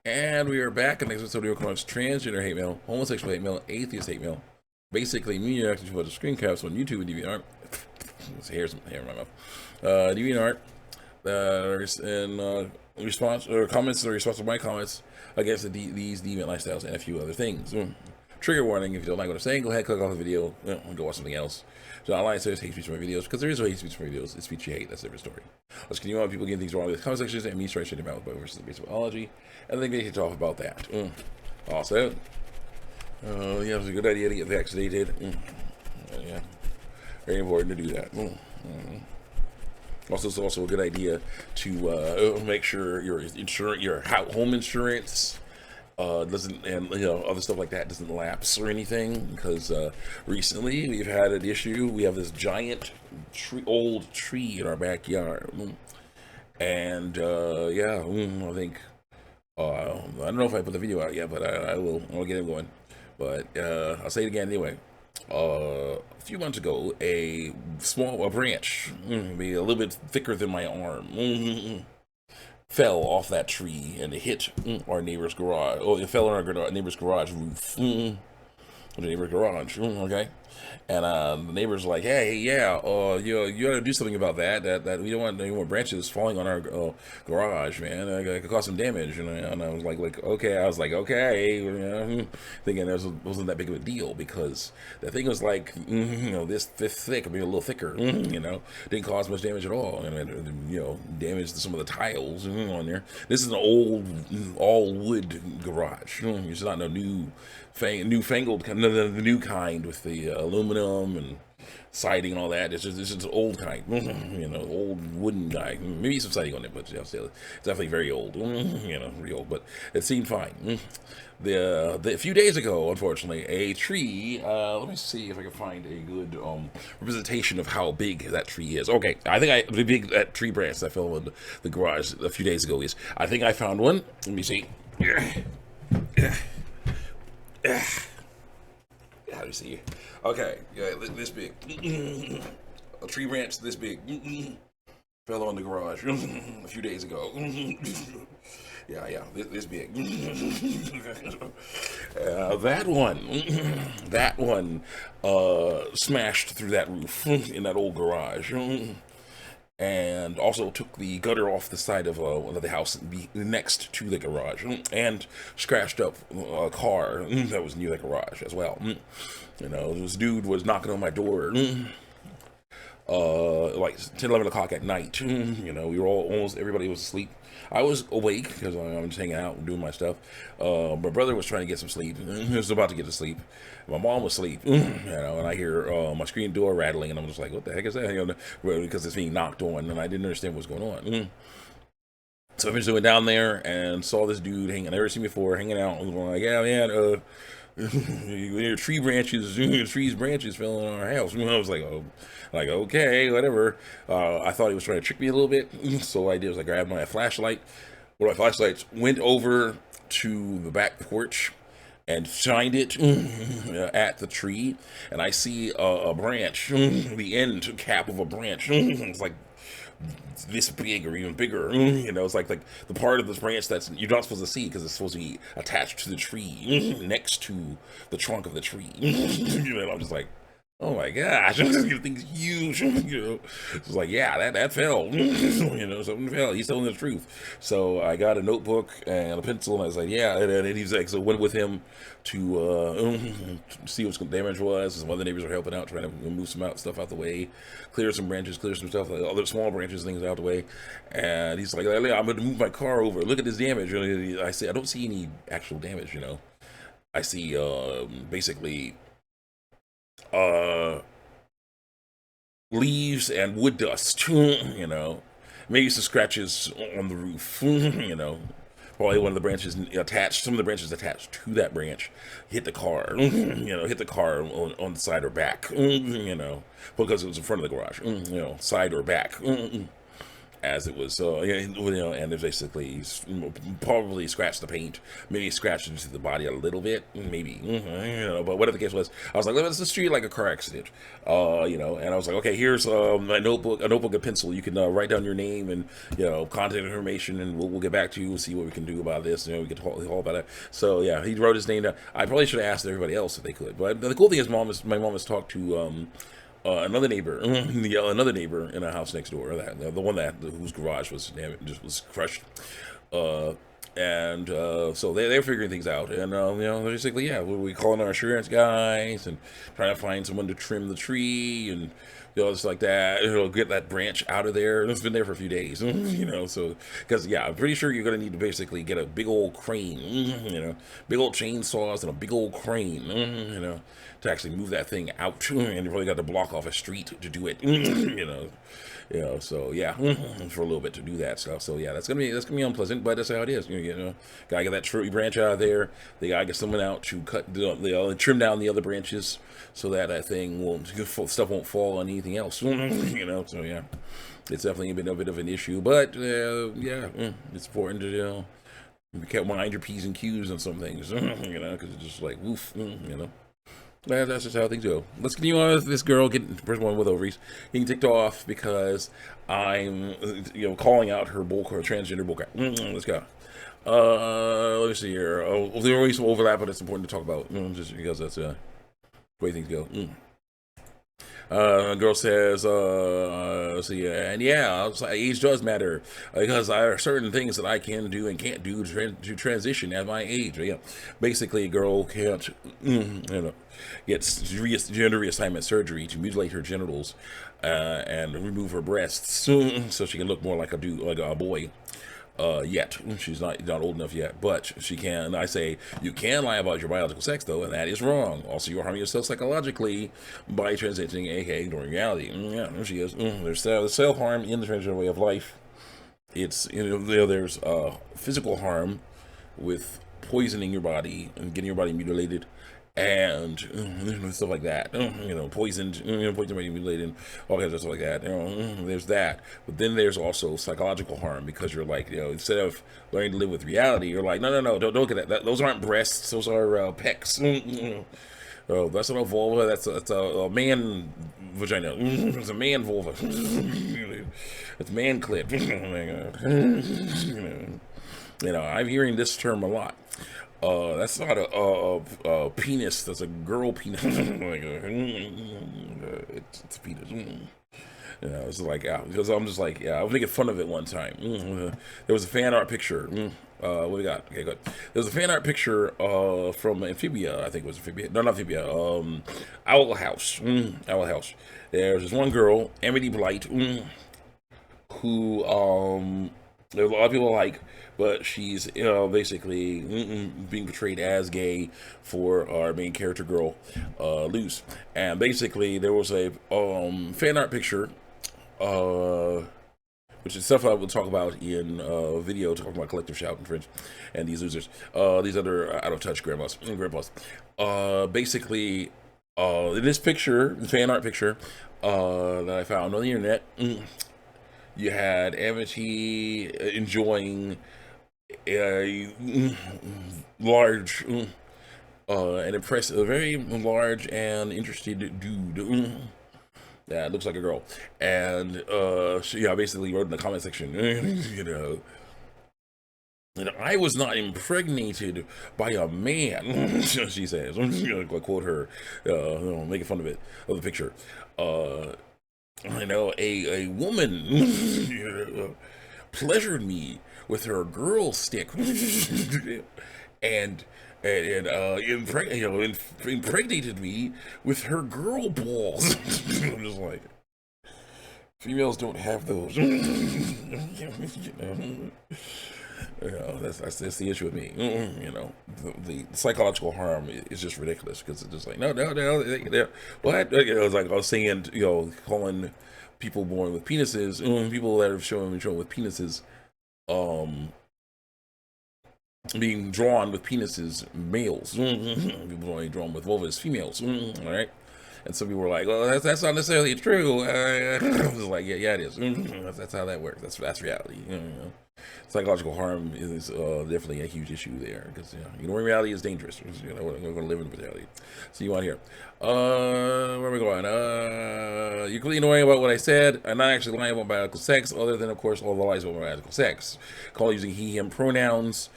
And we are back in the next episode of transgender hate mail, homosexual hate mail, atheist hate mail. Basically, me reacting to the screen caps on YouTube and DeviantArt. There's hair in my mouth. DeviantArt. And response or comments or response to my comments against these deviant lifestyles and a few other things. Trigger warning: if you don't like what I'm saying, go ahead, click off the video, and go watch something else. So I like hate speech from my videos because there is no hate speech from my videos. It's speech you hate. That's a different story. Let's continue on. People getting things wrong with the comment sections and me straight about versus the basic biology, and then they get off about that. Also, yeah, it's a good idea to get vaccinated. Yeah, very important to do that. Also, it's also a good idea to make sure your home insurance doesn't, and other stuff like that doesn't lapse or anything, because recently we've had an issue. We have this giant old tree in our backyard, and yeah, I think I don't know if I put the video out yet, but I will. I'll get it going. But I'll say it again anyway. A few months ago, a branch, maybe a little bit thicker than my arm, fell off that tree and it hit our neighbor's garage. Oh, it fell on our neighbor's garage roof. The neighbor's garage, okay? And the neighbor's like, hey, yeah, you gotta do something about that. That we don't want any more branches falling on our garage, man. It could cause some damage. And I was like, okay. I was like, okay, thinking it wasn't that big of a deal, because the thing was like, this thick, maybe a little thicker, didn't cause much damage at all, and damaged some of the tiles on there. This is an old, all wood garage. It's not no newfangled kind, the new kind with the aluminum and siding and all that. It's just old kind, old wooden kind. Maybe some siding on it, but it's definitely very old, very old. But it seemed fine. A few days ago, unfortunately, a tree. Let me see if I can find a good representation of how big that tree is. Okay, I think the big that tree branch that fell in the garage a few days ago is. I think I found one. Let me see. How do you see? Okay, yeah, this big. A tree branch this big fell on the garage a few days ago. Yeah, this big. That one smashed through that roof in that old garage. And also took the gutter off the side of the house next to the garage, and scratched up a car that was near the garage as well. This dude was knocking on my door like 10, 11 o'clock at night. We were almost everybody was asleep. I was awake because I'm just hanging out and doing my stuff. My brother was trying to get some sleep. He was about to get to sleep. My mom was asleep, and I hear my screen door rattling, and I'm just like, what the heck is that? Because it's being knocked on, and I didn't understand what's going on. So I eventually went down there and saw this dude hanging. I never seen before, hanging out. I was like, yeah, man, your tree's branches fell on our house. I was like, oh, okay, whatever. I thought he was trying to trick me a little bit, so what I did was I grabbed my flashlight. One of my flashlights, went over to the back porch and shined it at the tree, and I see a branch, the end cap of a branch. It's like this big or even bigger. It's like the part of this branch that's you're not supposed to see, because it's supposed to be attached to the tree, next to the trunk of the tree. I'm just like, oh my gosh, thing's huge. It's like, yeah, that fell. Something fell. He's telling the truth. So I got a notebook and a pencil, and I was like, yeah. And he's like, so went with him to see what the damage was. Some other neighbors were helping out, trying to move some stuff out the way, clear some branches, clear some stuff, like other small branches, things out the way. And he's like, I'm going to move my car over. Look at this damage. I say, I don't see any actual damage. I see basically leaves and wood dust, maybe some scratches on the roof, probably one of the branches attached, some of the branches attached to that branch hit the car, hit the car on the side or back, because it was in front of the garage, side or back. as it was, and it basically probably scratched the paint, maybe scratched into the body a little bit, maybe, but whatever the case was, I was like, let's just treat it like a car accident, and I was like, okay, here's my notebook, a notebook and pencil. You can write down your name and contact information, and we'll get back to you and see what we can do about this. We can talk all about it. So yeah, he wrote his name down. I probably should have asked everybody else if they could, but the cool thing is, my mom has talked to another neighbor, another neighbor in a house next door, that the one that whose garage was just was crushed, uh, and so they're figuring things out, and they're basically, yeah, we calling our insurance guys and trying to find someone to trim the tree and just like that, get that branch out of there. It's been there for a few days, so because yeah, I'm pretty sure you're gonna need to basically get a big old crane, big old chainsaws and a big old crane, to actually move that thing out, and you really got to block off a street to do it, so yeah, for a little bit to do that stuff. So yeah, that's gonna be unpleasant, but that's how it is. Gotta get that tree branch out of there. They gotta get someone out to cut trim down the other branches so that thing stuff won't fall on anything else. So yeah, it's definitely been a bit of an issue, but yeah, it's important to mind your p's and q's on some things, because it's just like woof, That's just how things go. Let's continue on with this girl getting first one with ovaries getting ticked off because I'm calling out her transgender bullcrap. Let's go. Let me see here. There always some overlap, but it's important to talk about just because that's the way things go. A girl says, see, and yeah, age does matter because there are certain things that I can do and can't do to transition at my age. Yeah, basically, a girl can't, gets gender reassignment surgery to mutilate her genitals and remove her breasts so she can look more like a boy. Yet she's not old enough yet, but she can. I say you can lie about your biological sex though, and that is wrong. Also, you're harming yourself psychologically by transitioning, aka ignoring reality. Yeah, there she is. There's self harm in the transgender way of life. It's there's physical harm with poisoning your body and getting your body mutilated and stuff like that. Poisoned, mutilated, all kinds of stuff like that. There's that, but then there's also psychological harm because you're like, instead of learning to live with reality, you're like, no, don't get that. Those aren't breasts. Those are pecs. Oh, that's not a vulva. That's a man vagina. It's a man vulva. It's man clip. I'm hearing this term a lot. That's not a penis. That's a girl penis. It's a penis. It's like, because I'm just like, I was making fun of it one time. There was a fan art picture. What we got? Okay, good. There was a fan art picture from Amphibia. I think it was Amphibia. No, not Amphibia. Owl House. Owl House. There's this one girl, Amity Blight, who there are a lot of people like, but she's basically being portrayed as gay for our main character girl, Luz. And basically there was a fan art picture, which is stuff I will talk about in video, talking about collective shout and fringe, and these losers, these other out of touch grandmas and grandpas. Basically, in this picture, the fan art picture that I found on the internet. You had Amity enjoying a large and impressive, a very large and interested dude. That looks like a girl. And she basically wrote in the comment section, I was not impregnated by a man, she says. I'm going to quote her, making fun of it, of the picture. A woman pleasured me with her girl stick and impregnated me with her girl balls. I'm just like, females don't have those. That's the issue with me. The psychological harm is just ridiculous because it's just like no. What? It's like I was saying, calling people born with penises, people that are shown with penises, being drawn with penises, males. People only drawn with vulvas, females. All right. And some people were like, "Well, that's not necessarily true." I was like, "Yeah, it is. That's how that works. That's reality." Psychological harm is definitely a huge issue there because ignoring reality is dangerous. We're going to live in reality. See you on here. Where are we going? You're clearly knowing about what I said. I'm not actually lying about biological sex, other than, of course, all the lies about biological sex. Call using he/him pronouns.